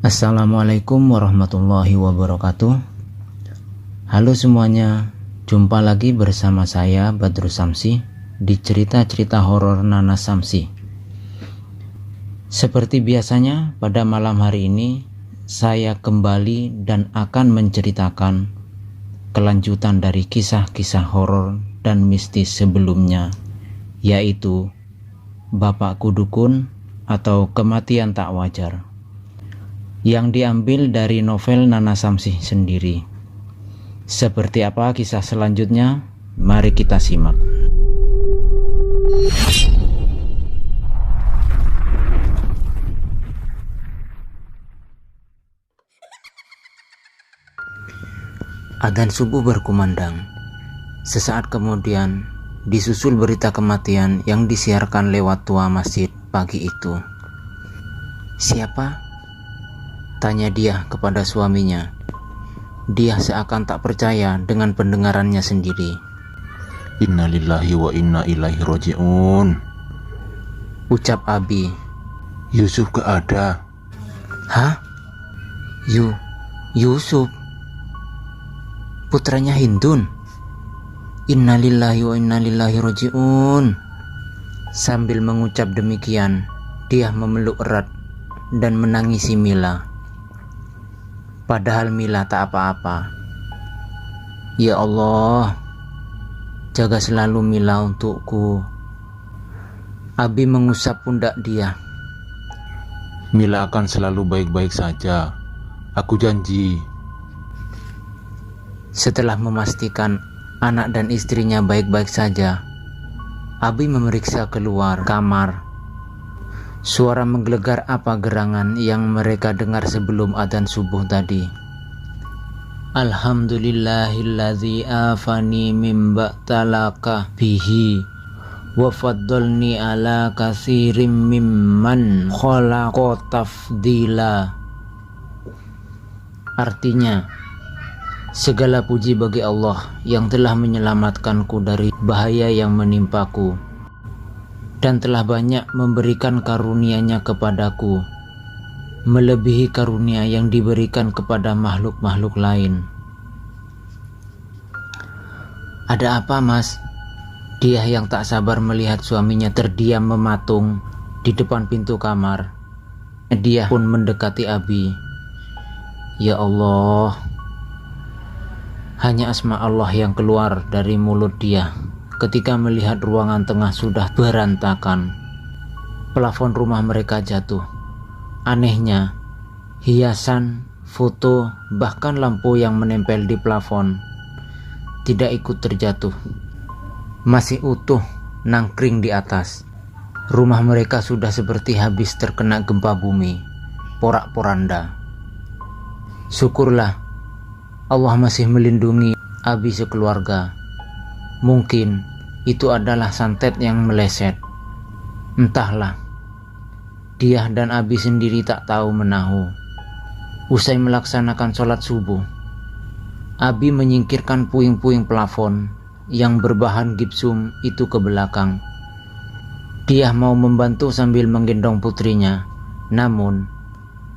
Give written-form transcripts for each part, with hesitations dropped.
Assalamualaikum warahmatullahi wabarakatuh. Halo semuanya, jumpa lagi bersama saya Badrus Samsi di cerita-cerita horor Nana Samsi. Seperti biasanya pada malam hari ini saya kembali dan akan menceritakan kelanjutan dari kisah-kisah horor dan mistis sebelumnya, yaitu Bapakku Dukun atau Kematian Tak Wajar, yang diambil dari novel Nana Samsi sendiri. Seperti apa kisah selanjutnya? Mari kita simak. Adzan subuh berkumandang. Sesaat kemudian disusul berita kematian yang disiarkan lewat tua masjid pagi itu. Siapa? Tanya dia kepada suaminya. Dia seakan tak percaya dengan pendengarannya sendiri. Innalillahi wa inna ilaihi roji'un, Ucap Abi. Yusuf gak ada. Hah? Yusuf? Putranya Hindun? Innalillahi wa inna ilaihi roji'un. Sambil mengucap demikian, dia memeluk erat dan menangisi Mila. Padahal Mila tak apa-apa. Ya Allah, jaga selalu Mila untukku. Abi mengusap pundak dia. Mila akan selalu baik-baik saja, aku janji. Setelah memastikan anak dan istrinya baik-baik saja, Abi memeriksa keluar kamar. Suara menggelegar apa gerangan yang mereka dengar sebelum adzan subuh tadi. Alhamdulillahilladzi afani mim ba'talaka bihi wa faddalni ala katsirim mimman khalaqa tafdila. Artinya, segala puji bagi Allah yang telah menyelamatkanku dari bahaya yang menimpaku dan telah banyak memberikan karunia-Nya kepadaku, melebihi karunia yang diberikan kepada makhluk-makhluk lain. Ada apa, Mas? Dia yang tak sabar melihat suaminya terdiam mematung di depan pintu kamar. Dia pun mendekati Abi. Ya Allah, hanya asma Allah yang keluar dari mulut dia ketika melihat ruangan tengah sudah berantakan. Plafon rumah mereka jatuh. Anehnya, hiasan, foto, bahkan lampu yang menempel di plafon tidak ikut terjatuh. Masih utuh, nangkring di atas. Rumah mereka sudah seperti habis terkena gempa bumi, porak-poranda. Syukurlah Allah masih melindungi Abi sekeluarga. Mungkin itu adalah santet yang meleset. Entahlah. Dia dan Abi sendiri tak tahu menahu. Usai melaksanakan sholat subuh, Abi menyingkirkan puing-puing plafon yang berbahan gipsum itu ke belakang. Dia mau membantu sambil menggendong putrinya, namun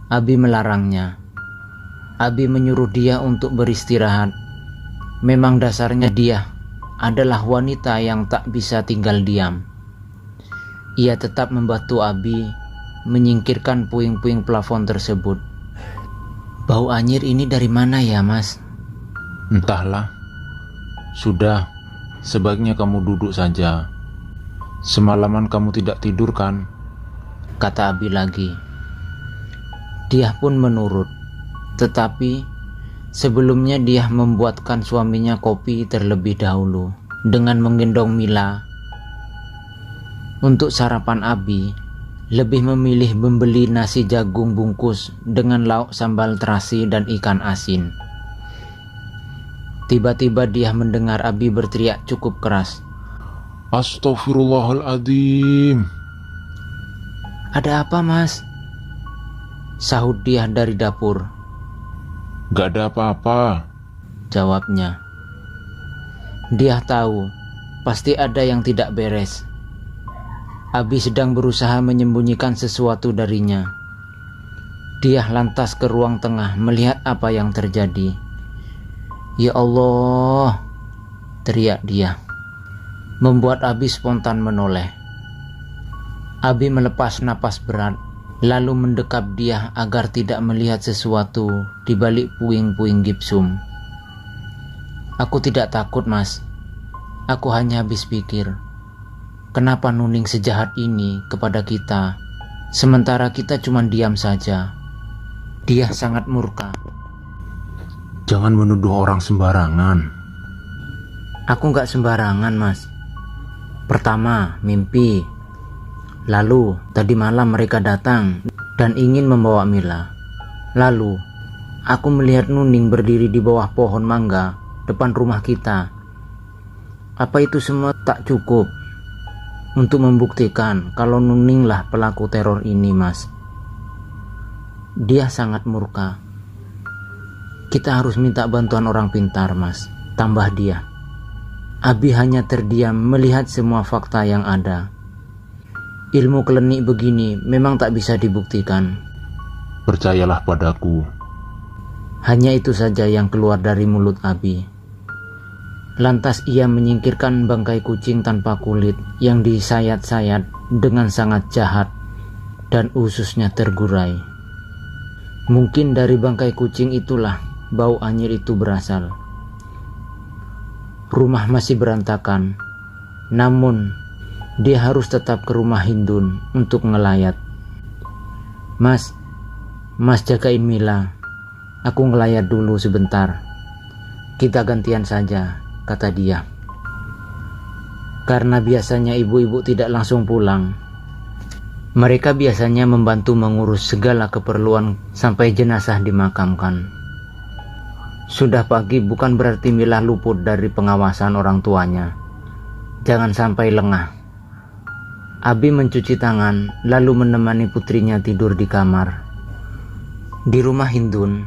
Abi melarangnya. Abi menyuruh dia untuk beristirahat. Memang dasarnya dia adalah wanita yang tak bisa tinggal diam. Ia tetap membantu Abi menyingkirkan puing-puing plafon tersebut. Bau anyir ini dari mana ya, Mas? Entahlah. Sudah, sebaiknya kamu duduk saja. Semalaman kamu tidak tidur kan? Kata Abi lagi. Dia pun menurut. Tetapi sebelumnya dia membuatkan suaminya kopi terlebih dahulu dengan menggendong Mila. Untuk sarapan Abi lebih memilih membeli nasi jagung bungkus dengan lauk sambal terasi dan ikan asin. Tiba-tiba dia mendengar Abi berteriak cukup keras. Astaghfirullahaladzim. Ada apa, Mas? Sahut dia dari dapur. Gak ada apa-apa, jawabnya. Dia tahu pasti ada yang tidak beres. Abi sedang berusaha menyembunyikan sesuatu darinya. Dia lantas ke ruang tengah melihat apa yang terjadi. "Ya Allah!" teriak dia, membuat Abi spontan menoleh. Abi melepas napas berat, lalu mendekap dia agar tidak melihat sesuatu di balik puing-puing gipsum. "Aku tidak takut, Mas. Aku hanya habis pikir, kenapa Nuning sejahat ini kepada kita, sementara kita cuma diam saja. Dia sangat murka." Jangan menuduh orang sembarangan. "Aku nggak sembarangan, Mas. Pertama, mimpi. Lalu, tadi malam mereka datang dan ingin membawa Mila. Lalu, aku melihat Nuning berdiri di bawah pohon mangga depan rumah kita. Apa itu semua tak cukup untuk membuktikan kalau Nuninglah pelaku teror ini, Mas? Dia sangat murka. Kita harus minta bantuan orang pintar, Mas," tambah dia. Abi hanya terdiam melihat semua fakta yang ada. Ilmu klinik begini memang tak bisa dibuktikan. Percayalah padaku. Hanya itu saja yang keluar dari mulut Abi. Lantas ia menyingkirkan bangkai kucing tanpa kulit yang disayat-sayat dengan sangat jahat dan ususnya tergurai. Mungkin dari bangkai kucing itulah bau anyir itu berasal. Rumah masih berantakan, namun dia harus tetap ke rumah Hindun untuk ngelayat. Mas jagain Mila. Aku ngelayat dulu sebentar. Kita gantian saja," kata dia. Karena biasanya ibu-ibu tidak langsung pulang. Mereka biasanya membantu mengurus segala keperluan sampai jenazah dimakamkan. Sudah pagi bukan berarti Mila luput dari pengawasan orang tuanya. Jangan sampai lengah. Abi mencuci tangan lalu menemani putrinya tidur di kamar. Di rumah Hindun,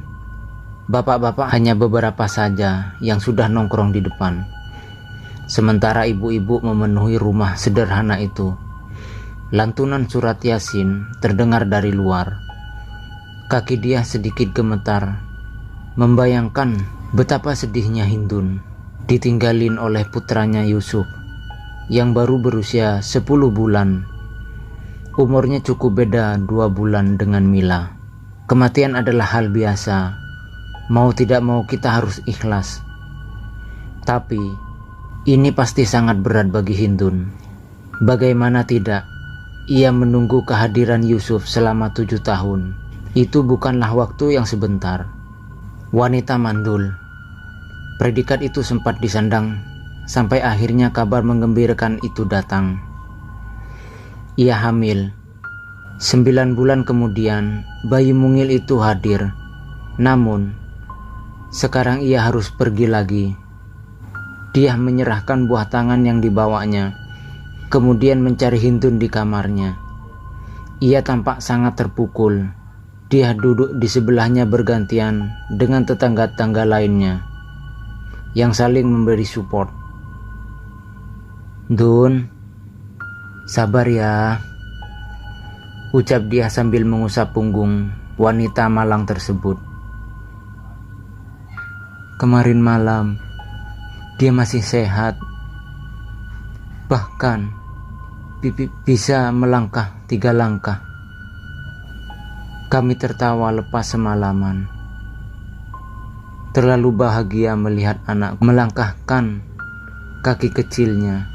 bapak-bapak hanya beberapa saja yang sudah nongkrong di depan. Sementara ibu-ibu memenuhi rumah sederhana itu. Lantunan surat Yasin terdengar dari luar. Kaki dia sedikit gemetar, membayangkan betapa sedihnya Hindun ditinggalin oleh putranya Yusuf yang baru berusia 10 bulan. Umurnya cukup beda 2 bulan dengan Mila. Kematian adalah hal biasa. Mau tidak mau kita harus ikhlas. Tapi ini pasti sangat berat bagi Hindun. Bagaimana tidak, ia menunggu kehadiran Yusuf selama 7 tahun. Itu bukanlah waktu yang sebentar. Wanita mandul. Predikat itu sempat disandang sampai akhirnya kabar menggembirakan itu datang. Ia hamil. 9 bulan kemudian bayi mungil itu hadir. Namun sekarang ia harus pergi lagi. Dia menyerahkan buah tangan yang dibawanya, kemudian mencari Hindun di kamarnya. Ia tampak sangat terpukul. Dia duduk di sebelahnya bergantian dengan tetangga-tetangga lainnya yang saling memberi support. "Dun, sabar ya," ucap dia sambil mengusap punggung wanita malang tersebut. "Kemarin malam dia masih sehat, bahkan bisa melangkah 3 langkah. Kami tertawa lepas semalaman. Terlalu bahagia melihat anak melangkahkan kaki kecilnya.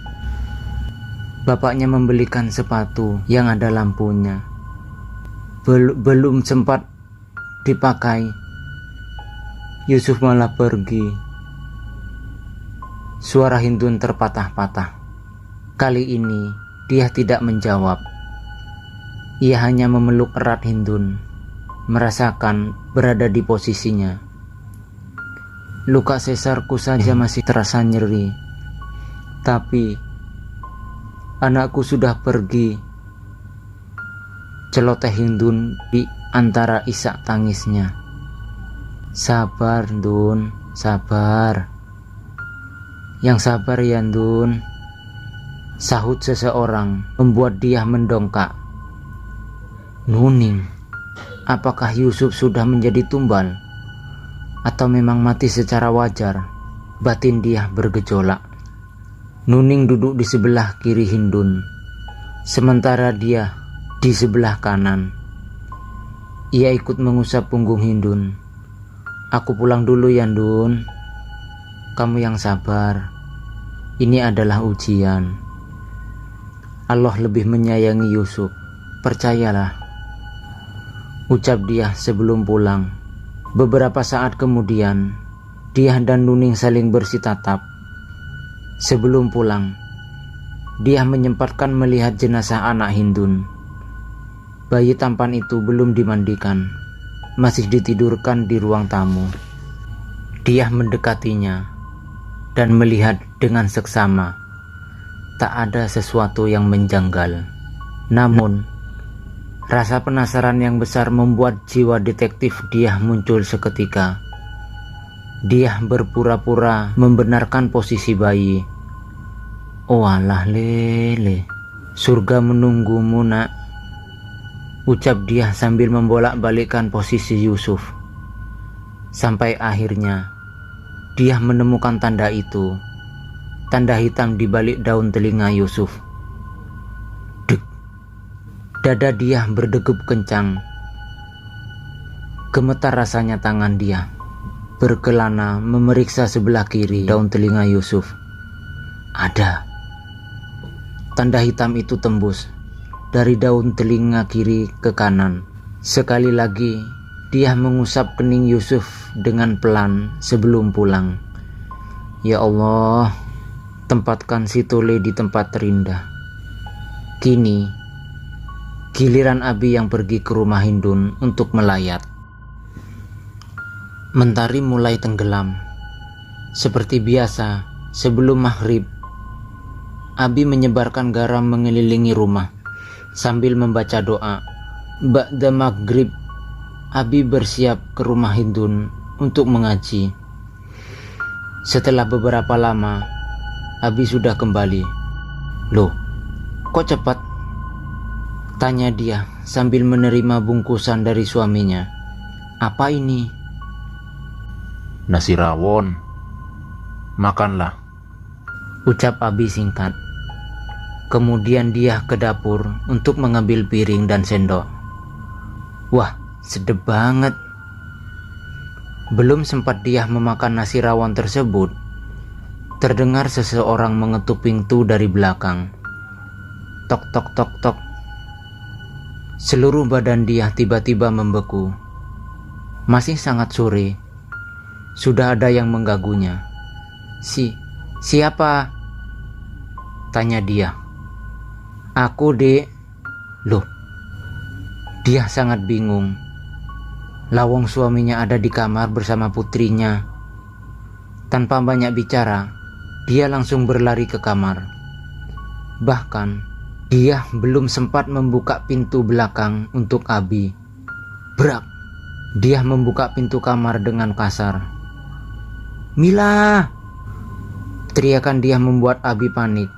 Bapaknya membelikan sepatu yang ada lampunya. Belum sempat dipakai, Yusuf malah pergi." Suara Hindun terpatah-patah. Kali ini dia tidak menjawab. Ia hanya memeluk erat Hindun, merasakan berada di posisinya. "Luka sesarku saja masih terasa nyeri, tapi anakku sudah pergi," celoteh Hindun di antara isak tangisnya. "Sabar, Dun, sabar." "Yang sabar ya, Dun," sahut seseorang membuat dia mendongkak. "Nuning, Apakah Yusuf sudah menjadi tumbal? Atau memang mati secara wajar? Batin dia bergejolak. Nuning duduk di sebelah kiri Hindun, sementara dia di sebelah kanan. Ia ikut mengusap punggung Hindun. Aku pulang dulu ya, Dun. Kamu yang sabar. Ini adalah ujian. Allah lebih menyayangi Yusuf. Percayalah. Ucap dia sebelum pulang. Beberapa saat kemudian, dia dan Nuning saling bersitatap. Sebelum pulang, dia menyempatkan melihat jenazah anak Hindun. Bayi tampan itu belum dimandikan, masih ditidurkan di ruang tamu. Dia mendekatinya dan melihat dengan seksama. Tak ada sesuatu yang menjanggal. Namun, rasa penasaran yang besar membuat jiwa detektif dia muncul seketika. Dia berpura-pura membenarkan posisi bayi. Oh alah lele, surga menunggumu nak, ucap dia sambil membolak-balikkan posisi Yusuf. Sampai akhirnya dia menemukan tanda itu, tanda hitam di balik daun telinga Yusuf. Dada dia berdegup kencang. Gemetar rasanya tangan dia berkelana memeriksa sebelah kiri daun telinga Yusuf. Ada. Tanda hitam itu tembus dari daun telinga kiri ke kanan. Sekali lagi dia mengusap kening Yusuf dengan pelan sebelum pulang. Ya Allah, tempatkan si Tole di tempat terindah. Kini giliran Abi yang pergi ke rumah Hindun untuk melayat. Mentari mulai tenggelam. Seperti biasa, sebelum maghrib, Abi menyebarkan garam mengelilingi rumah sambil membaca doa. Ba'da maghrib, Abi bersiap ke rumah Hindun untuk mengaji. Setelah beberapa lama, Abi sudah kembali. Loh, kok cepat? Tanya dia sambil menerima bungkusan dari suaminya. Apa ini? Nasi rawon. Makanlah. Ucap Abi singkat. Kemudian dia ke dapur untuk mengambil piring dan sendok. Wah, sedap banget. Belum sempat dia memakan nasi rawon tersebut, terdengar seseorang mengetuk pintu dari belakang. Tok tok tok tok. Seluruh badan dia tiba-tiba membeku. Masih sangat sore. Sudah ada yang mengganggunya. Siapa? Tanya dia. Aku, Dek. Loh, dia sangat bingung. Lawang suaminya ada di kamar bersama putrinya. Tanpa banyak bicara, dia langsung berlari ke kamar. Bahkan dia belum sempat membuka pintu belakang untuk Abi. Brak! Dia membuka pintu kamar dengan kasar. Mila! Teriakan dia membuat Abi panik.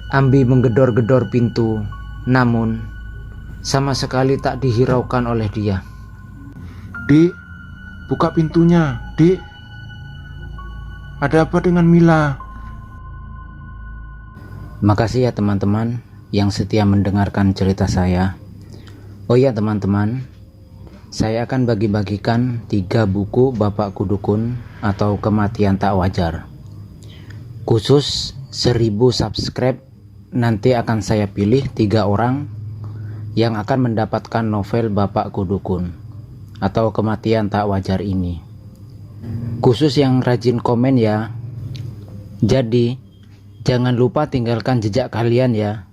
Abi menggedor-gedor pintu, namun sama sekali tak dihiraukan oleh dia. Dik, buka pintunya, Dik. Ada apa dengan Mila? Makasih ya teman-teman yang setia mendengarkan cerita saya. Oh ya teman-teman, saya akan bagi-bagikan 3 buku Bapakku Dukun atau Kematian Tak Wajar. Khusus 1000 subscribe, nanti akan saya pilih 3 orang yang akan mendapatkan novel Bapakku Dukun atau Kematian Tak Wajar ini. Khusus yang rajin komen ya. Jadi jangan lupa tinggalkan jejak kalian ya.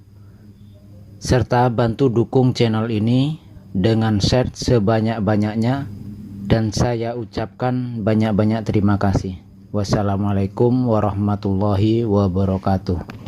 Serta bantu dukung channel ini dengan share sebanyak-banyaknya. Dan saya ucapkan banyak-banyak terima kasih. Wassalamualaikum warahmatullahi wabarakatuh.